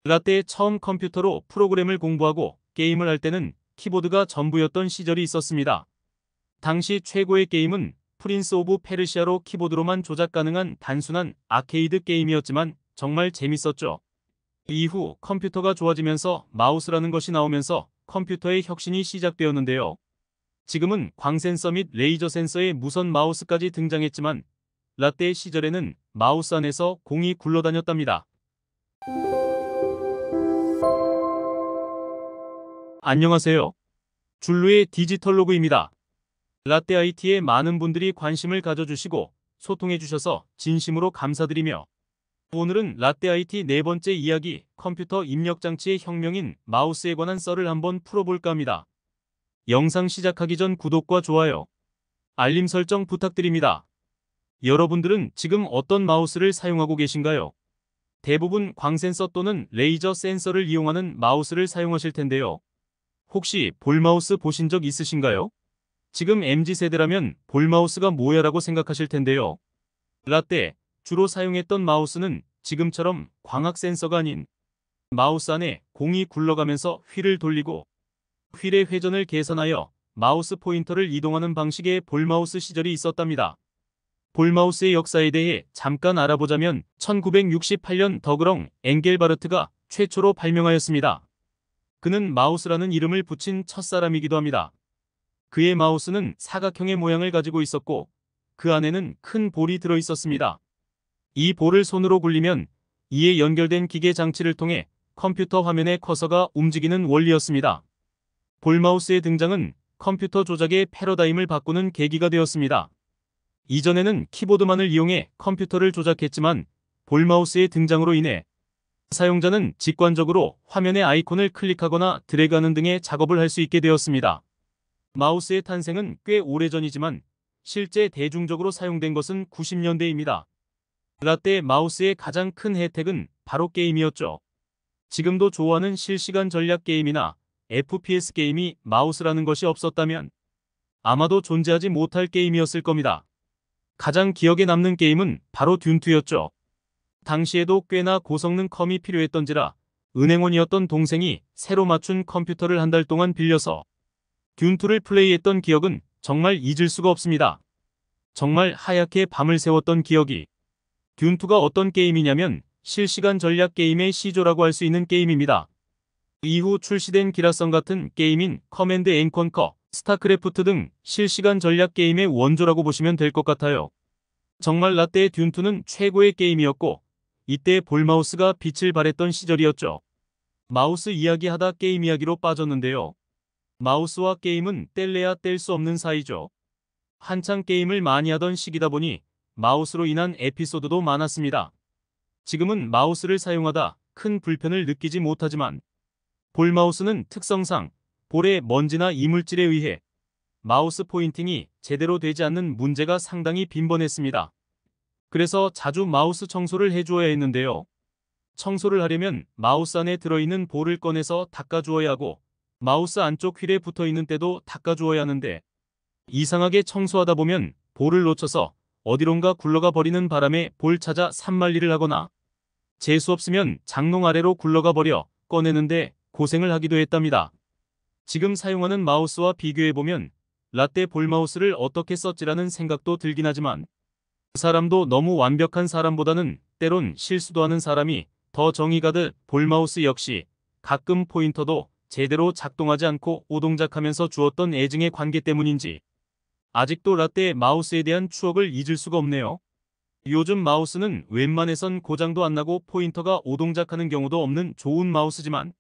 라떼 처음 컴퓨터로 프로그램을 공부하고 게임을 할 때는 키보드가 전부였던 시절이 있었습니다. 당시 최고의 게임은 프린스 오브 페르시아로 키보드로만 조작 가능한 단순한 아케이드 게임이었지만 정말 재밌었죠. 이후 컴퓨터가 좋아지면서 마우스라는 것이 나오면서 컴퓨터의 혁신이 시작되었는데요. 지금은 광센서 및 레이저 센서의 무선 마우스까지 등장했지만 라떼 시절에는 마우스 안에서 공이 굴러다녔답니다. 안녕하세요. 줄루의 디지털 로그입니다. 라떼 IT에 많은 분들이 관심을 가져주시고 소통해주셔서 진심으로 감사드리며 오늘은 라떼 IT 네 번째 이야기 컴퓨터 입력 장치의 혁명인 마우스에 관한 썰을 한번 풀어볼까 합니다. 영상 시작하기 전 구독과 좋아요, 알림 설정 부탁드립니다. 여러분들은 지금 어떤 마우스를 사용하고 계신가요? 대부분 광센서 또는 레이저 센서를 이용하는 마우스를 사용하실 텐데요. 혹시 볼마우스 보신 적 있으신가요? 지금 MZ세대라면 볼마우스가 뭐야라고 생각하실 텐데요. 라떼, 주로 사용했던 마우스는 지금처럼 광학 센서가 아닌 마우스 안에 공이 굴러가면서 휠을 돌리고 휠의 회전을 계산하여 마우스 포인터를 이동하는 방식의 볼마우스 시절이 있었답니다. 볼마우스의 역사에 대해 잠깐 알아보자면 1968년 더그렁 엥겔바르트가 최초로 발명하였습니다. 그는 마우스라는 이름을 붙인 첫사람이기도 합니다. 그의 마우스는 사각형의 모양을 가지고 있었고 그 안에는 큰 볼이 들어있었습니다. 이 볼을 손으로 굴리면 이에 연결된 기계 장치를 통해 컴퓨터 화면의 커서가 움직이는 원리였습니다. 볼마우스의 등장은 컴퓨터 조작의 패러다임을 바꾸는 계기가 되었습니다. 이전에는 키보드만을 이용해 컴퓨터를 조작했지만 볼마우스의 등장으로 인해 사용자는 직관적으로 화면의 아이콘을 클릭하거나 드래그하는 등의 작업을 할 수 있게 되었습니다. 마우스의 탄생은 꽤 오래전이지만 실제 대중적으로 사용된 것은 90년대입니다. 라떼 마우스의 가장 큰 혜택은 바로 게임이었죠. 지금도 좋아하는 실시간 전략 게임이나 FPS 게임이 마우스라는 것이 없었다면 아마도 존재하지 못할 게임이었을 겁니다. 가장 기억에 남는 게임은 바로 듄2였죠. 당시에도 꽤나 고성능 컴이 필요했던지라 은행원이었던 동생이 새로 맞춘 컴퓨터를 한 달 동안 빌려서 듄2를 플레이했던 기억은 정말 잊을 수가 없습니다. 정말 하얗게 밤을 새웠던 기억이. 듄2가 어떤 게임이냐면 실시간 전략 게임의 시조라고 할 수 있는 게임입니다. 이후 출시된 기라성 같은 게임인 커맨드 앤 컨커, 스타크래프트 등 실시간 전략 게임의 원조라고 보시면 될 것 같아요. 정말 라떼의 듄2는 최고의 게임이었고 이때 볼마우스가 빛을 발했던 시절이었죠. 마우스 이야기하다 게임 이야기로 빠졌는데요. 마우스와 게임은 뗄래야 뗄 수 없는 사이죠. 한창 게임을 많이 하던 시기다 보니 마우스로 인한 에피소드도 많았습니다. 지금은 마우스를 사용하다 큰 불편을 느끼지 못하지만 볼마우스는 특성상 볼의 먼지나 이물질에 의해 마우스 포인팅이 제대로 되지 않는 문제가 상당히 빈번했습니다. 그래서 자주 마우스 청소를 해주어야 했는데요. 청소를 하려면 마우스 안에 들어있는 볼을 꺼내서 닦아주어야 하고 마우스 안쪽 휠에 붙어있는 때도 닦아주어야 하는데 이상하게 청소하다 보면 볼을 놓쳐서 어디론가 굴러가 버리는 바람에 볼 찾아 산만리를 하거나 재수 없으면 장롱 아래로 굴러가 버려 꺼내는데 고생을 하기도 했답니다. 지금 사용하는 마우스와 비교해보면 라떼 볼마우스를 어떻게 썼지라는 생각도 들긴 하지만 그 사람도 너무 완벽한 사람보다는 때론 실수도 하는 사람이 더 정이 가듯 볼마우스 역시 가끔 포인터도 제대로 작동하지 않고 오동작하면서 주었던 애증의 관계 때문인지 아직도 라떼 마우스에 대한 추억을 잊을 수가 없네요. 요즘 마우스는 웬만해선 고장도 안 나고 포인터가 오동작하는 경우도 없는 좋은 마우스지만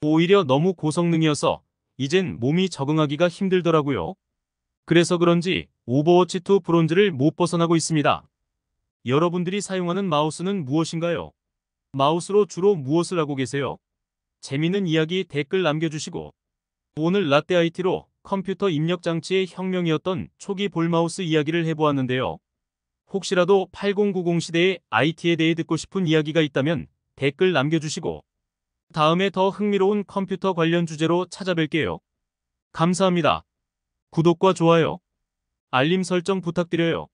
오히려 너무 고성능이어서 이젠 몸이 적응하기가 힘들더라고요. 그래서 그런지 오버워치2 브론즈를 못 벗어나고 있습니다. 여러분들이 사용하는 마우스는 무엇인가요? 마우스로 주로 무엇을 하고 계세요? 재미있는 이야기 댓글 남겨주시고 오늘 라떼 IT로 컴퓨터 입력 장치의 혁명이었던 초기 볼마우스 이야기를 해보았는데요. 혹시라도 8090 시대의 IT에 대해 듣고 싶은 이야기가 있다면 댓글 남겨주시고 다음에 더 흥미로운 컴퓨터 관련 주제로 찾아뵐게요. 감사합니다. 구독과 좋아요, 알림 설정 부탁드려요.